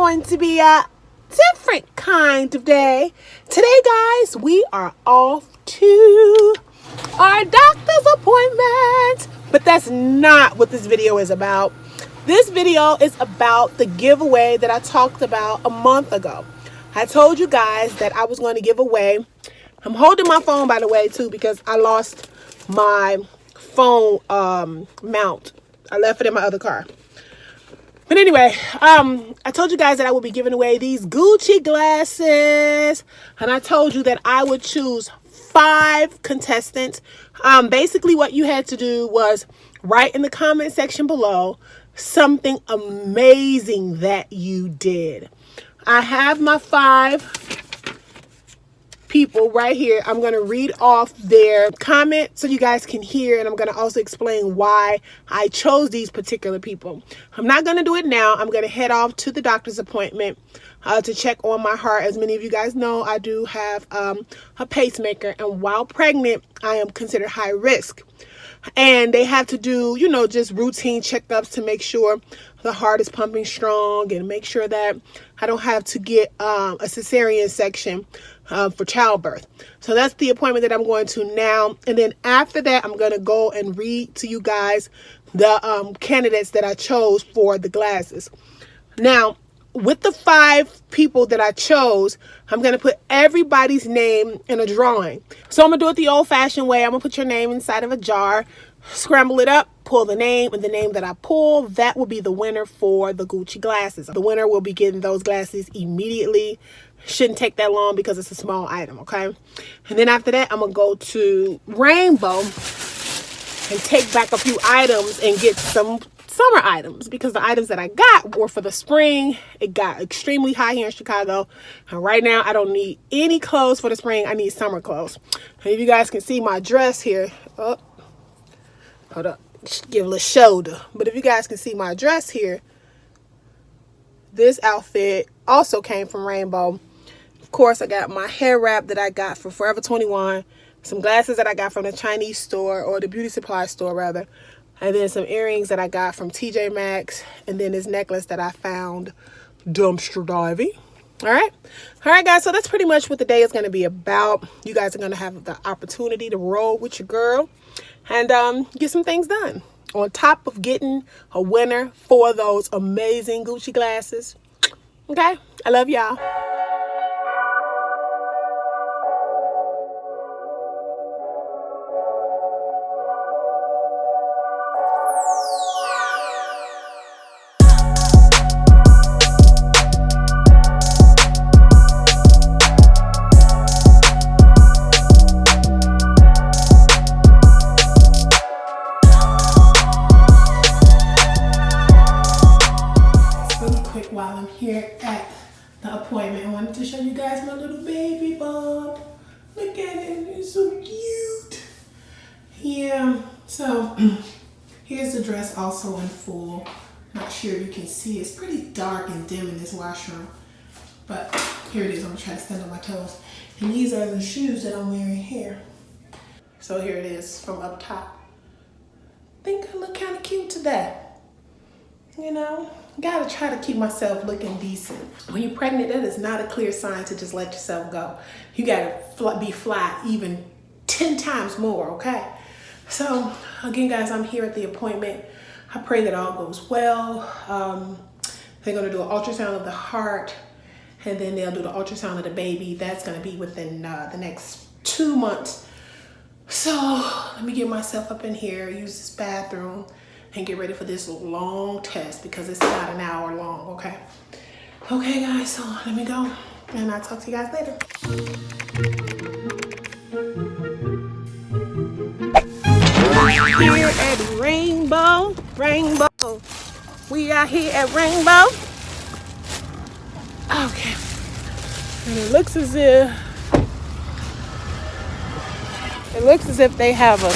going to be a different kind of day. Today, guys, we are off to our doctor's appointment. But that's not what this video is about. This video is about the giveaway that I talked about a month ago. I told you guys that I was going to give away. I'm holding my phone, by the way, too, because I lost my phone mount. I left it in my other car. But anyway, I told you guys that I would be giving away these Gucci glasses. And I told you that I would choose 5 contestants. Basically, what you had to do was write in the comment section below something amazing that you did. I have my 5 people right here. I'm going to read off their comment so you guys can hear, and I'm going to also explain why I chose these particular people. I'm not going to do it now. I'm going to head off to the doctor's appointment to check on my heart. As many of you guys know, I do have a pacemaker, and while pregnant, I am considered high risk. And they have to do, you know, just routine checkups to make sure the heart is pumping strong and make sure that I don't have to get a cesarean section for childbirth. So that's the appointment that I'm going to now. And then after that, I'm going to go and read to you guys the candidates that I chose for the glasses. Now, with the 5 people that I chose, I'm going to put everybody's name in a drawing. So I'm going to do it the old-fashioned way. I'm going to put your name inside of a jar, scramble it up, pull the name, and the name that I pull, that will be the winner for the Gucci glasses. The winner will be getting those glasses immediately. Shouldn't take that long because it's a small item, okay? And then after that, I'm going to go to Rainbow and take back a few items and get some summer items, because the items that I got were for the spring. It got extremely hot here in Chicago, and right now I don't need any clothes for the spring. I need summer clothes. And if you guys can see my dress here, oh, hold up, give a little shoulder. But if you guys can see my dress here, this outfit also came from Rainbow. Of course, I got my hair wrap that I got from Forever 21, some glasses that I got from the Chinese store, or the beauty supply store rather, and then some earrings that I got from TJ Maxx, and then this necklace that I found dumpster diving. All right, guys, so that's pretty much what the day is going to be about. You guys are going to have the opportunity to roll with your girl and get some things done, on top of getting a winner for those amazing Gucci glasses. Okay, I love y'all. While I'm here at the appointment, I wanted to show you guys my little baby bump. Look at him, he's so cute. Yeah, so here's the dress also in full. Not sure if you can see, it's pretty dark and dim in this washroom, but here it is. I'm gonna try to stand on my toes. And these are the shoes that I'm wearing here. So here it is from up top. I think I look kind of cute today. You know, gotta try to keep myself looking decent. When you're pregnant, that is not a clear sign to just let yourself go. You gotta be fly even 10 times more, okay? So again, guys, I'm here at the appointment. I pray that all goes well. They're gonna do an ultrasound of the heart, and then they'll do the ultrasound of the baby. That's gonna be within the next 2 months. So let me get myself up in here, use this bathroom, and get ready for this long test, because it's about an hour long, okay? Okay, guys, so let me go, and I'll talk to you guys later. Here at Rainbow. We are here at Rainbow. Okay. And it looks as if they have a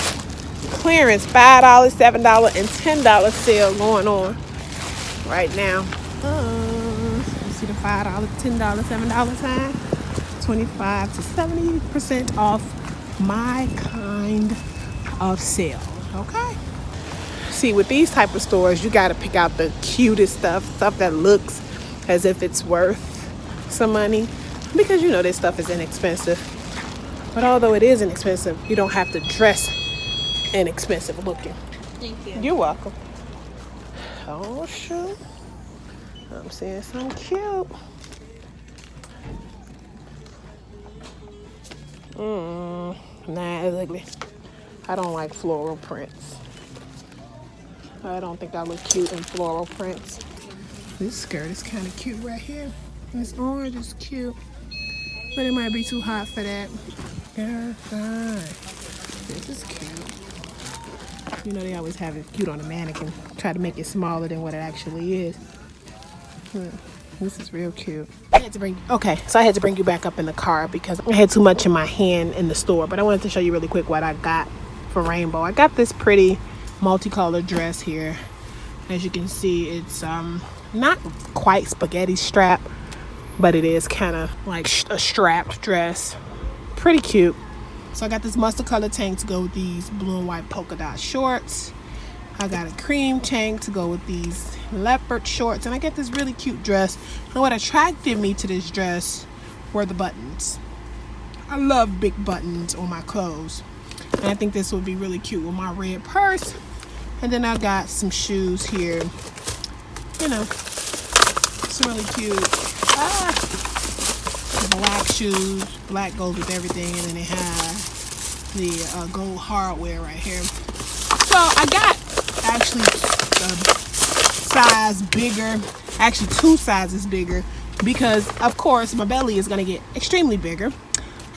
clearance $5, $7, and $10 sale going on right now. You see the $5, $10, $7 sign? 25 to 70% off my kind of sale. Okay. See, with these type of stores, you got to pick out the cutest stuff that looks as if it's worth some money, because you know this stuff is inexpensive. But although it is inexpensive, you don't have to dress inexpensive looking. Thank you. You're welcome. Oh shoot, I'm seeing something cute. Nah, it's ugly. I don't like floral prints. I don't think I look cute in floral prints. This skirt is kind of cute right here. This orange is cute, but it might be too hot for that. Yeah, this is cute. You know they always have it cute on a mannequin. Try to make it smaller than what it actually is. This is real cute. I had to bring you back up in the car because I had too much in my hand in the store. But I wanted to show you really quick what I got for Rainbow. I got this pretty multicolored dress here. As you can see, it's not quite spaghetti strap, but it is kind of like a strapped dress. Pretty cute. So I got this mustard colored tank to go with these blue and white polka dot shorts. I got a cream tank to go with these leopard shorts, and I get this really cute dress. And what attracted me to this dress were the buttons. I love big buttons on my clothes, and I think this would be really cute with my red purse. And then I got some shoes here, you know, some really cute black shoes. Black goes with everything, and then they have the gold hardware right here. So I got actually size bigger, actually 2 sizes bigger, because of course my belly is going to get extremely bigger.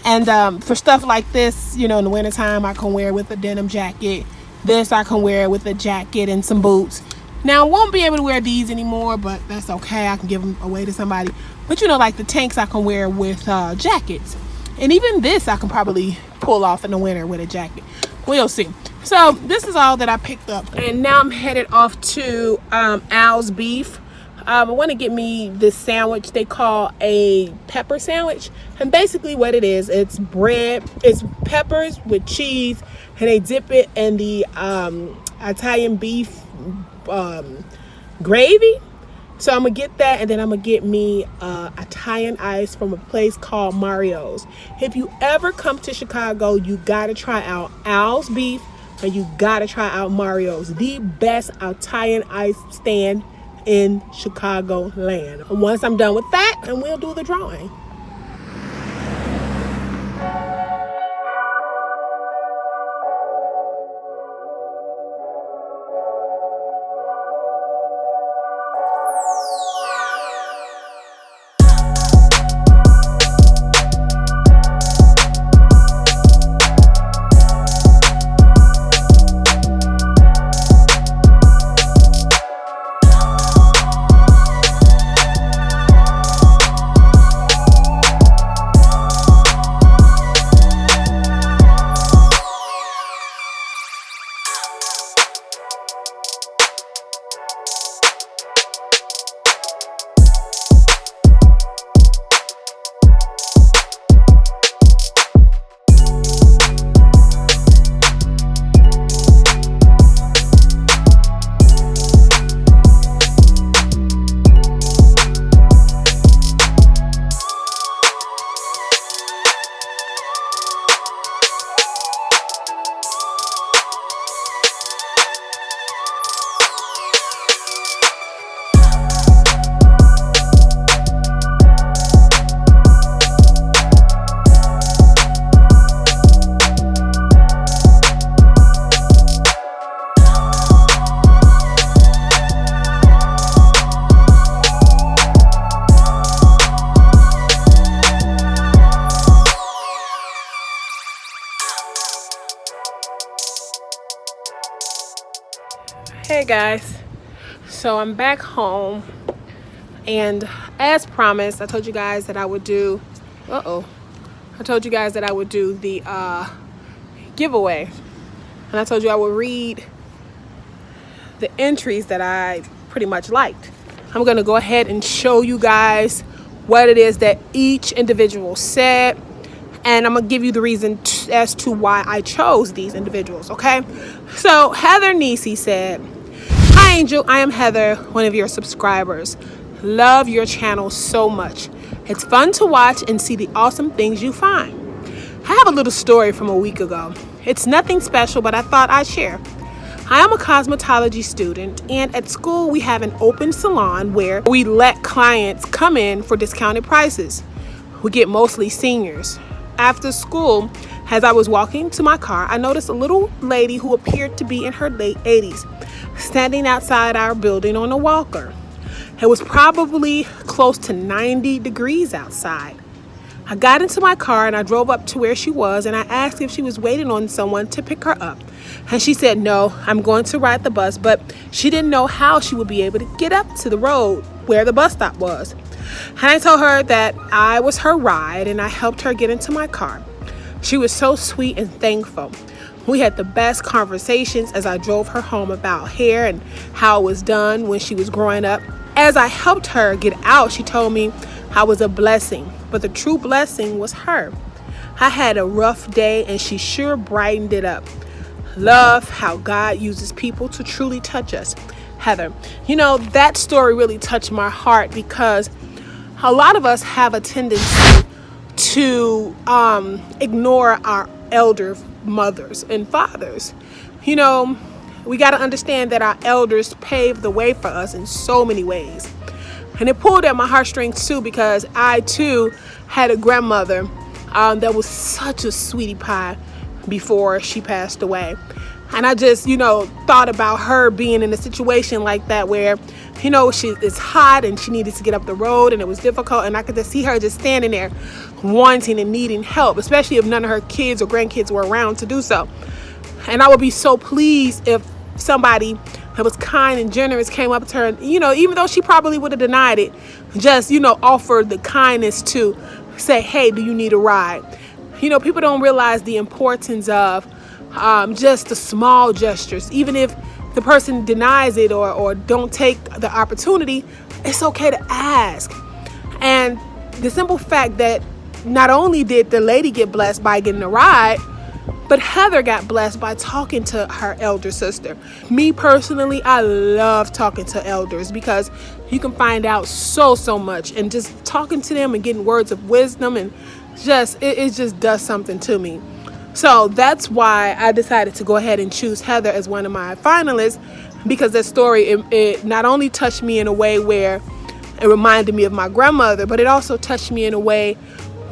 And for stuff like this, you know, in the wintertime, I can wear with a denim jacket. This I can wear with a jacket and some boots. Now I won't be able to wear these anymore, but that's okay. I can give them away to somebody. But you know, like the tanks I can wear with jackets. And even this I can probably pull off in the winter with a jacket. We'll see. So this is all that I picked up. And now I'm headed off to Al's Beef. I want to get me this sandwich they call a pepper sandwich. And basically what it is, it's bread, it's peppers with cheese, and they dip it in the Italian beef gravy. So I'm gonna get that, and then I'm gonna get me Italian ice from a place called Mario's. If you ever come to Chicago, you gotta try out Al's Beef, and you gotta try out Mario's, the best Italian ice stand in Chicago land. And once I'm done with that, and we'll do the drawing. Hey guys, so I'm back home, and as promised, I told you guys that I would do the giveaway, and I told you I would read the entries that I pretty much liked. I'm gonna go ahead and show you guys what it is that each individual said, and I'm gonna give you the reason as to why I chose these individuals. Okay, so Heather Nisi said, "Hi Angel, I am Heather, one of your subscribers. love your channel so much. It's fun to watch and see the awesome things you find. I have a little story from a week ago. It's nothing special, but I thought I'd share. I am a cosmetology student, and at school we have an open salon where we let clients come in for discounted prices. We get mostly seniors. After school, as I was walking to my car, I noticed a little lady who appeared to be in her late 80s standing outside our building on a walker. It was probably close to 90 degrees outside. I got into my car and I drove up to where she was, and I asked if she was waiting on someone to pick her up. And she said, no, I'm going to ride the bus, but she didn't know how she would be able to get up to the road where the bus stop was. And I told her that I was her ride, and I helped her get into my car. She was so sweet and thankful. We had the best conversations as I drove her home about hair and how it was done when she was growing up. As I helped her get out, she told me I was a blessing, but the true blessing was her. I had a rough day and she sure brightened it up. Love how God uses people to truly touch us. Heather, that story really touched my heart, because a lot of us have a tendency to ignore our elder mothers and fathers. We got to understand that our elders paved the way for us in so many ways. And it pulled at my heartstrings too, because I too had a grandmother that was such a sweetie pie before she passed away. And I just, thought about her being in a situation like that where, it's hot and she needed to get up the road and it was difficult. And I could just see her just standing there wanting and needing help, especially if none of her kids or grandkids were around to do so. And I would be so pleased if somebody that was kind and generous came up to her and, even though she probably would have denied it, just, offered the kindness to say, hey, do you need a ride? People don't realize the importance of just the small gestures. Even if the person denies it or don't take the opportunity, it's okay to ask. And the simple fact that not only did the lady get blessed by getting a ride, but Heather got blessed by talking to her elder sister. Me personally, I love talking to elders because you can find out so much, and just talking to them and getting words of wisdom, and it just does something to me. So that's why I decided to go ahead and choose Heather as one of my finalists, because that story, it not only touched me in a way where it reminded me of my grandmother, but it also touched me in a way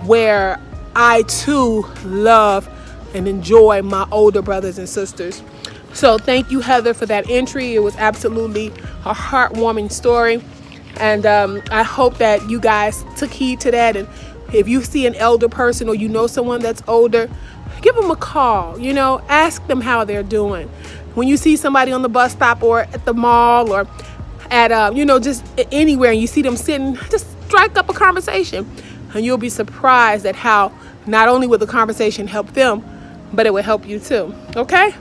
where I too love and enjoy my older brothers and sisters. So thank you, Heather, for that entry. It was absolutely a heartwarming story. And I hope that you guys took heed to that. And if you see an elder person or someone that's older, give them a call, ask them how they're doing. When you see somebody on the bus stop or at the mall or at, just anywhere, and you see them sitting, just strike up a conversation. And you'll be surprised at how not only will the conversation help them, but it will help you too. Okay?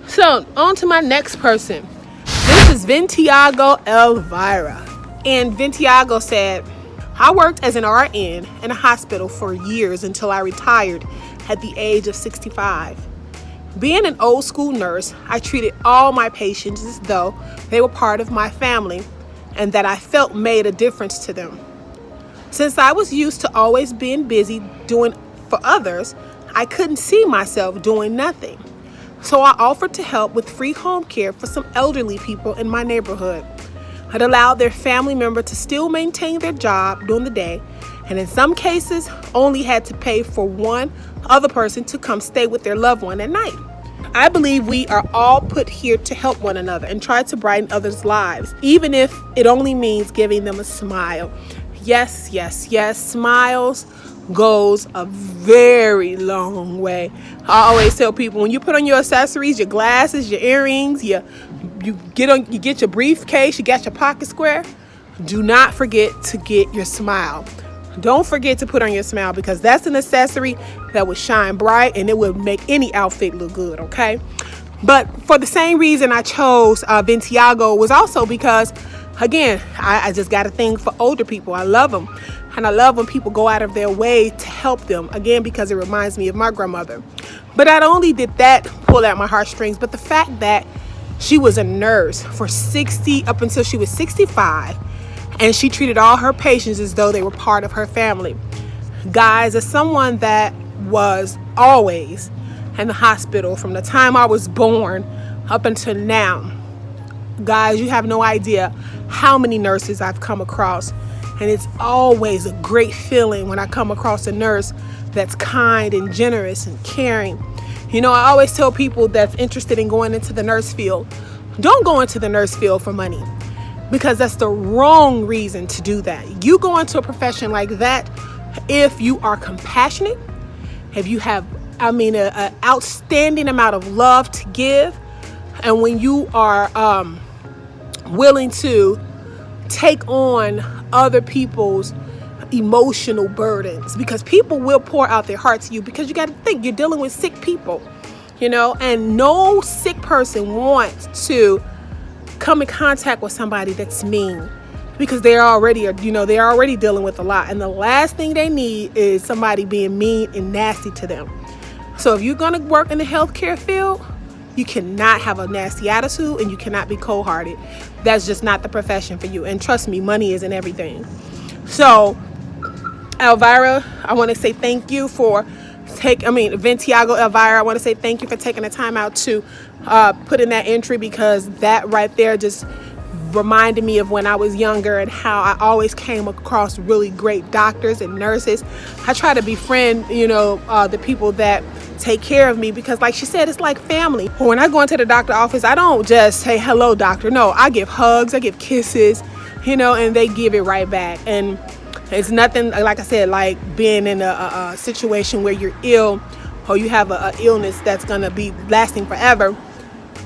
So on to my next person. This is Vintiago Elvira. And Vintiago said, I worked as an RN in a hospital for years until I retired at the age of 65. Being an old school nurse, I treated all my patients as though they were part of my family and that I felt made a difference to them. Since I was used to always being busy doing for others, I couldn't see myself doing nothing. So I offered to help with free home care for some elderly people in my neighborhood. It allowed their family member to still maintain their job during the day, and in some cases only had to pay for one other person to come stay with their loved one at night. I believe we are all put here to help one another and try to brighten others' lives, even if it only means giving them a smile. Yes, smiles goes a very long way. I always tell people, when you put on your accessories, your glasses, your earrings, you get your briefcase, you got your pocket square, do not forget to get your smile. Don't forget to put on your smile, because that's an accessory that will shine bright and it will make any outfit look good, okay? But for the same reason I chose Vintiago was also because, again, I just got a thing for older people. I love them. And I love when people go out of their way to help them, again, because it reminds me of my grandmother. But not only did that pull at my heartstrings, but the fact that she was a nurse for 60 up until she was 65. And she treated all her patients as though they were part of her family. Guys, as someone that was always in the hospital from the time I was born up until now, guys, you have no idea how many nurses I've come across. And it's always a great feeling when I come across a nurse that's kind and generous and caring. You know, I always tell people that's interested in going into the nurse field, don't go into the nurse field for money, because that's the wrong reason to do that. You go into a profession like that if you are compassionate, if you have, an outstanding amount of love to give, and when you are willing to take on other people's emotional burdens, because people will pour out their heart to you, because you got to think you're dealing with sick people, and no sick person wants to come in contact with somebody that's mean, because they're already dealing with a lot, and the last thing they need is somebody being mean and nasty to them. So if you're going to work in the healthcare field, you cannot have a nasty attitude and you cannot be cold-hearted. That's just not the profession for you. And trust me, money isn't everything. So Elvira, I want to say thank you for Vintiago Elvira, I want to say thank you for taking the time out to put in that entry, because that right there just reminded me of when I was younger and how I always came across really great doctors and nurses. I try to befriend, the people that take care of me, because like she said, it's like family. When I go into the doctor's office, I don't just say, hello, doctor. No, I give hugs, I give kisses, and they give it right back. And it's nothing, like I said, like being in a situation where you're ill or you have an illness that's going to be lasting forever,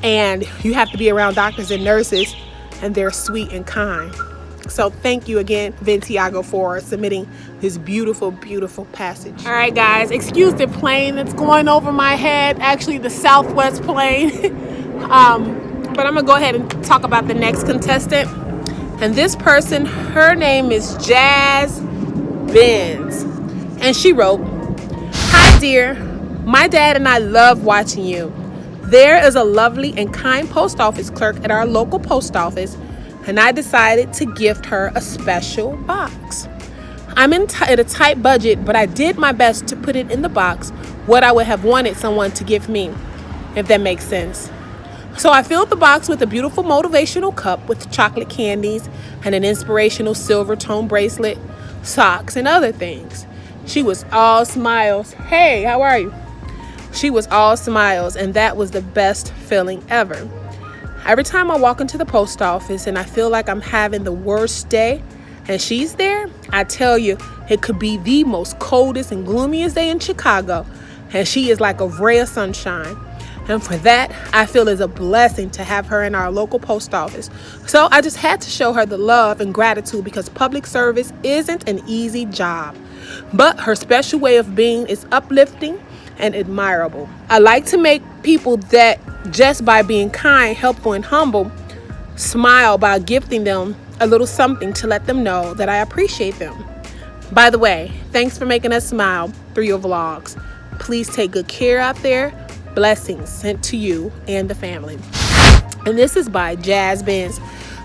and you have to be around doctors and nurses, and they're sweet and kind. So thank you again, Vintiago, for submitting this beautiful, beautiful passage. All right, guys, excuse the plane that's going over my head, actually the Southwest plane. But I'm going to go ahead and talk about the next contestant. And this person, her name is Jazz Benz. And she wrote, "Hi, dear. My dad and I love watching you. There is a lovely and kind post office clerk at our local post office, and I decided to gift her a special box. I'm in a tight budget, but I did my best to put it in the box what I would have wanted someone to give me, if that makes sense. So I filled the box with a beautiful motivational cup with chocolate candies and an inspirational silver tone bracelet, socks, and other things. She was all smiles. Hey, how are you? She was all smiles, and that was the best feeling ever. Every time I walk into the post office and I feel like I'm having the worst day and she's there, I tell you, it could be the most coldest and gloomiest day in Chicago, and she is like a ray of sunshine. And for that, I feel it's a blessing to have her in our local post office. So I just had to show her the love and gratitude, because public service isn't an easy job. But her special way of being is uplifting and admirable. I like to make people that just by being kind, helpful, and humble smile by gifting them a little something to let them know that I appreciate them. By the way, thanks for making us smile through your vlogs. Please take good care out there. Blessings sent to you and the family." And this is by Jazz Benz.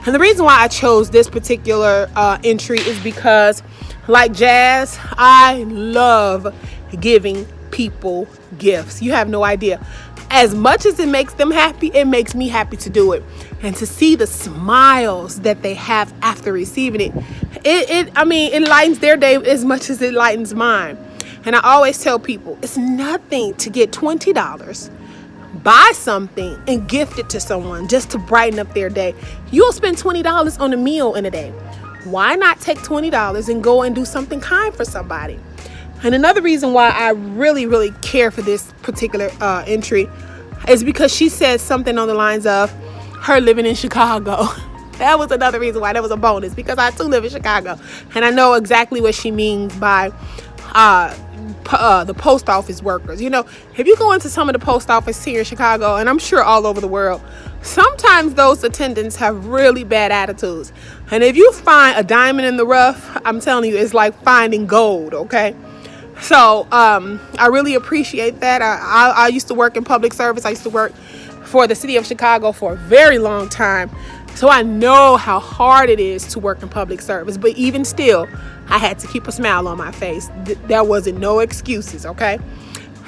And the reason why I chose this particular entry is because, like Jazz, I love giving people gifts. You have no idea. As much as it makes them happy, it makes me happy to do it. And to see the smiles that they have after receiving it, it lightens their day as much as it lightens mine. And I always tell people, it's nothing to get $20, buy something, and gift it to someone just to brighten up their day. You'll spend $20 on a meal in a day. Why not take $20 and go and do something kind for somebody? And another reason why I really, really care for this particular entry is because she said something on the lines of her living in Chicago. That was another reason why that was a bonus, because I too live in Chicago. And I know exactly what she means by the post office workers. If you go into some of the post office here in Chicago, and I'm sure all over the world, sometimes those attendants have really bad attitudes. And if you find a diamond in the rough, I'm telling you, it's like finding gold, okay? So I really appreciate that. I used to work in public service. I used to work for the city of Chicago for a very long time. So I know how hard it is to work in public service, but even still, I had to keep a smile on my face. There wasn't no excuses, okay?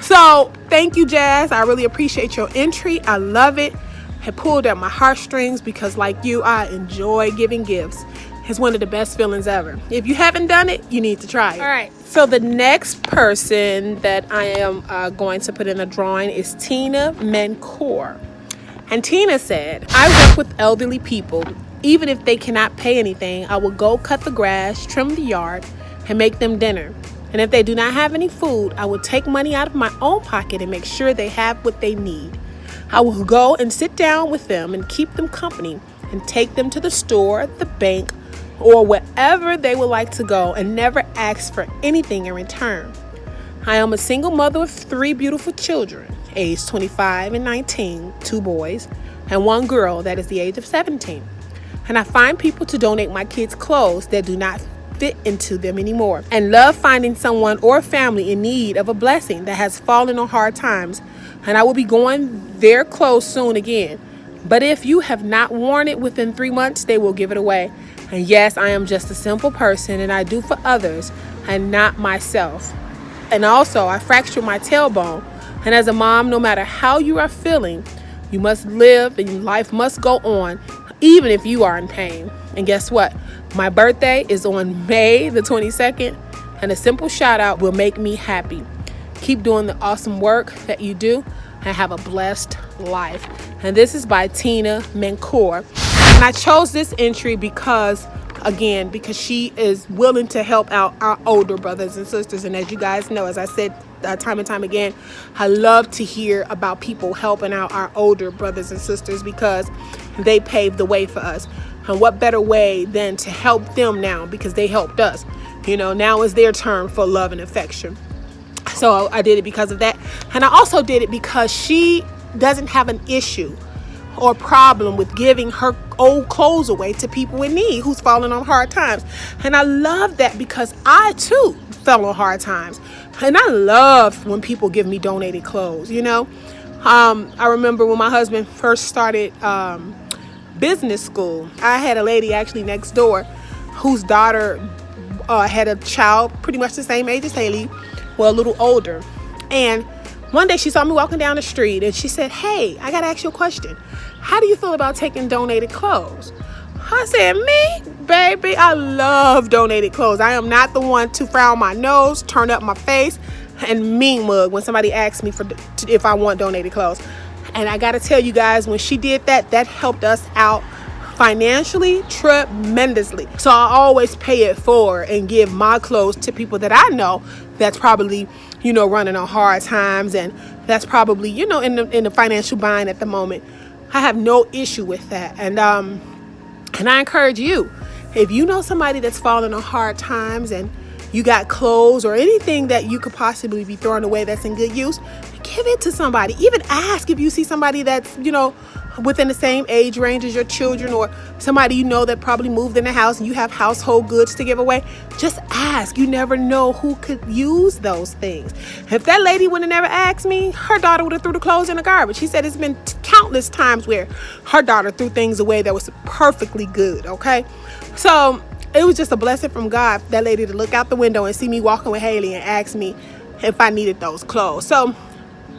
So thank you, Jazz. I really appreciate your entry. I love it. It pulled at my heartstrings because, like you, I enjoy giving gifts. It's one of the best feelings ever. If you haven't done it, you need to try it. All right. So the next person that I am going to put in a drawing is Tina Mencour. And Tina said, I work with elderly people. Even if they cannot pay anything, I will go cut the grass, trim the yard, and make them dinner. And if they do not have any food, I will take money out of my own pocket and make sure they have what they need. I will go and sit down with them and keep them company and take them to the store, the bank, or wherever they would like to go, and never ask for anything in return. I am a single mother of 3 beautiful children, aged 25 and 19, 2 boys, and 1 girl that is the age of 17. And I find people to donate my kids' clothes that do not fit into them anymore, and love finding someone or family in need of a blessing that has fallen on hard times. And I will be going their clothes soon again. But if you have not worn it within 3 months, they will give it away. And yes, I am just a simple person, and I do for others and not myself. And also, I fractured my tailbone. And as a mom, no matter how you are feeling, you must live and life must go on, even if you are in pain. And guess what? My birthday is on May the 22nd, and a simple shout out will make me happy. Keep doing the awesome work that you do and have a blessed life. And this is by Tina Mencour. And I chose this entry because she is willing to help out our older brothers and sisters. And as you guys know, as I said time and time again, I love to hear about people helping out our older brothers and sisters because they paved the way for us. And what better way than to help them now, because they helped us. Now is their turn for love and affection. So I did it because of that. And I also did it because she doesn't have an issue or problem with giving her old clothes away to people in need who's falling on hard times. And I love that because I too fell on hard times. And I love when people give me donated clothes, I remember when my husband first started business school, I had a lady actually next door whose daughter had a child pretty much the same age as Haley, well, a little older. And one day she saw me walking down the street and she said, hey, I got to ask you a question. How do you feel about taking donated clothes? I said, me? Baby, I love donated clothes. I am not the one to frown my nose, turn up my face, and mean mug when somebody asks me if I want donated clothes. And I got to tell you guys, when she did that, that helped us out financially tremendously. So I always pay it forward and give my clothes to people that I know that's probably, running on hard times, and that's probably, in the financial bind at the moment. I have no issue with that. And I encourage you, if you know somebody that's falling on hard times and you got clothes or anything that you could possibly be throwing away that's in good use, give it to somebody. Even ask if you see somebody that's, within the same age range as your children, or somebody that probably moved in the house and you have household goods to give away. Just ask. You never know who could use those things. If that lady would have never asked me, her daughter would have threw the clothes in the garbage. She said it's been countless times where her daughter threw things away that was perfectly good, okay? So it was just a blessing from God, that lady to look out the window and see me walking with Haley and ask me if I needed those clothes. So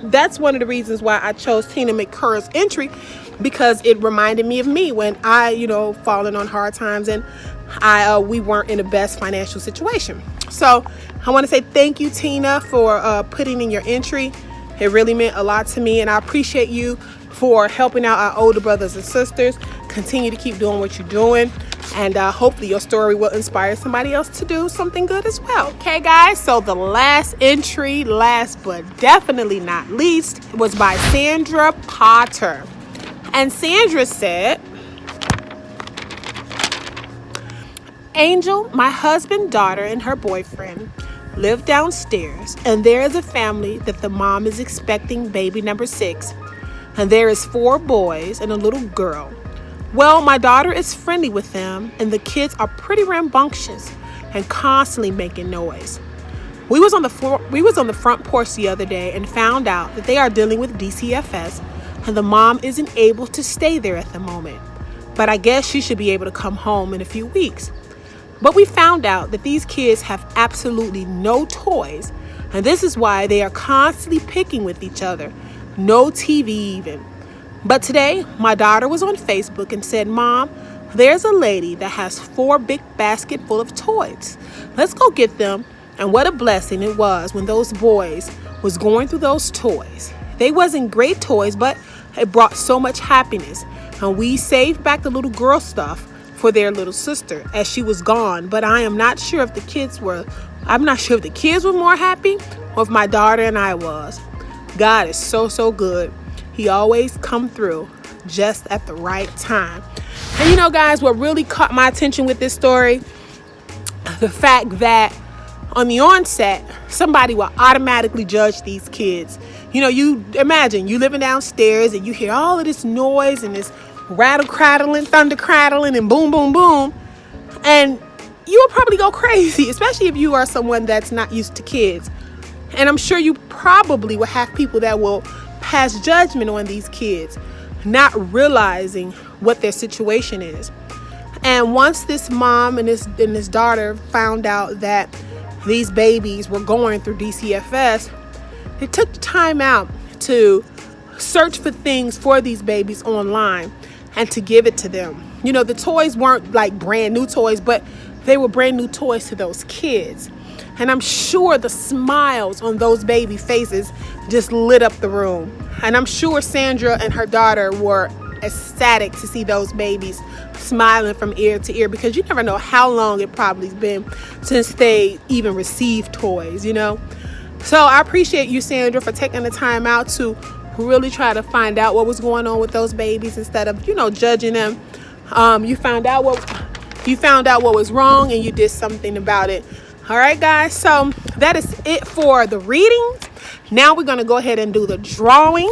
that's one of the reasons why I chose Tina Mencour's entry, because it reminded me of me when I, falling on hard times and we weren't in the best financial situation. So I want to say thank you, Tina, for putting in your entry. It really meant a lot to me, and I appreciate you for helping out our older brothers and sisters. Continue to keep doing what you're doing, and hopefully your story will inspire somebody else to do something good as well. Okay, guys, so the last entry, last but definitely not least, was by Sandra Potter. And Sandra said, Angel, my husband, daughter, and her boyfriend live downstairs, and there is a family that the mom is expecting baby number 6, and there is 4 boys and a little girl. Well, my daughter is friendly with them, and the kids are pretty rambunctious and constantly making noise. We was on the front porch the other day and found out that they are dealing with DCFS, and the mom isn't able to stay there at the moment. but I guess she should be able to come home in a few weeks. But we found out that these kids have absolutely no toys, and this is why they are constantly picking with each other. No TV even. But today, my daughter was on Facebook and said, "Mom, there's a lady that has 4 big baskets full of toys. Let's go get them." And what a blessing it was when those boys was going through those toys. They wasn't great toys, but it brought so much happiness. And we saved back the little girl stuff for their little sister as she was gone. But I'm not sure if the kids were more happy or if my daughter and I was. God is so good. He always come through just at the right time. And you know, guys, what really caught my attention with this story, the fact that on the onset, somebody will automatically judge these kids. You know, you imagine you living downstairs and you hear all of this noise and this rattle crackling, thunder crackling, and boom, boom, boom. And you will probably go crazy, especially if you are someone that's not used to kids. And I'm sure you probably will have people that will pass judgment on these kids, not realizing what their situation is. And once this mom and this daughter found out that these babies were going through DCFS, they took the time out to search for things for these babies online and to give it to them. You know, the toys weren't like brand new toys, but they were brand new toys to those kids. And I'm sure the smiles on those baby faces just lit up the room. And I'm sure Sandra and her daughter were ecstatic to see those babies smiling from ear to ear, because you never know how long it probably's been since they even received toys, you know. So I appreciate you, Sandra, for taking the time out to really try to find out what was going on with those babies instead of, you know, judging them. You found out what was wrong and you did something about it. All right, guys, so that is it for the reading. Now we're going to go ahead and do the drawing.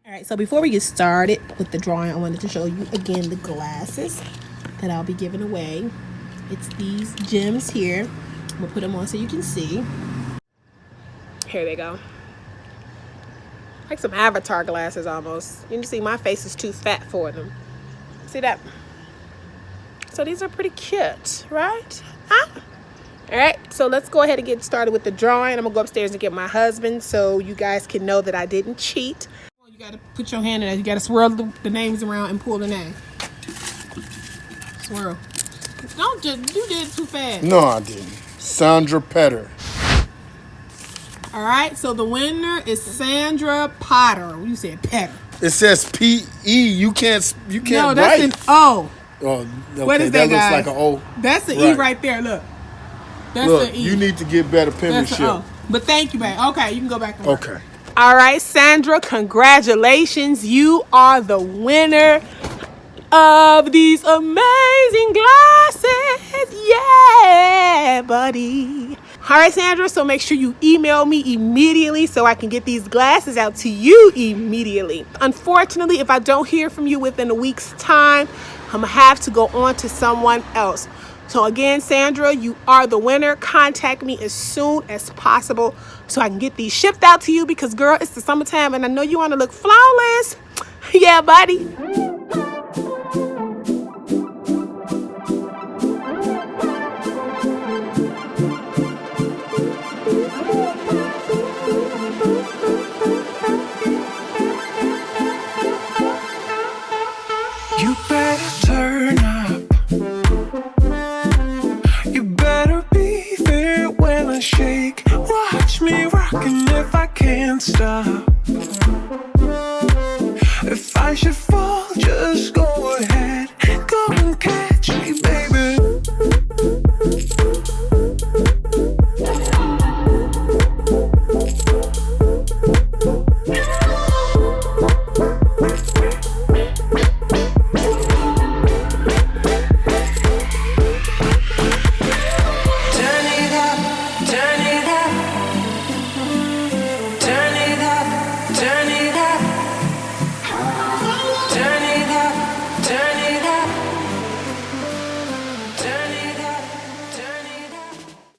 All right, so before we get started with the drawing, I wanted to show you again the glasses that I'll be giving away. It's these gems here. I'm going to put them on so you can see. Here they go. Like some avatar glasses almost. You can see my face is too fat for them. See that? So these are pretty cute, right? Huh? All right, so let's go ahead and get started with the drawing. I'm gonna go upstairs and get my husband so you guys can know that I didn't cheat. You gotta put your hand in there. You gotta swirl the names around and pull the name. Swirl. Don't just, you did it too fast. No, I didn't. Sandra Potter. All right, so the winner is Sandra Potter. You said Potter. It says P-E. You can't No, that's write. an O. Oh, okay. What is that, looks guys? like an O. That's the E right there. Look. That's Look, the E. you need to get better That's penmanship. the O. But thank you, babe. Okay, you can go back to work. Okay. All right, Sandra, congratulations. You are the winner of these amazing glasses. Yeah, buddy. All right, Sandra, so make sure you email me immediately so I can get these glasses out to you immediately. Unfortunately, if I don't hear from you within a week's time, I'm going to have to go on to someone else. So again, Sandra, you are the winner. Contact me as soon as possible so I can get these shipped out to you because, girl, it's the summertime and I know you want to look flawless. Yeah, buddy. You better turn up. You better be there when I shake. Watch me rockin' if I can't stop. If I should fall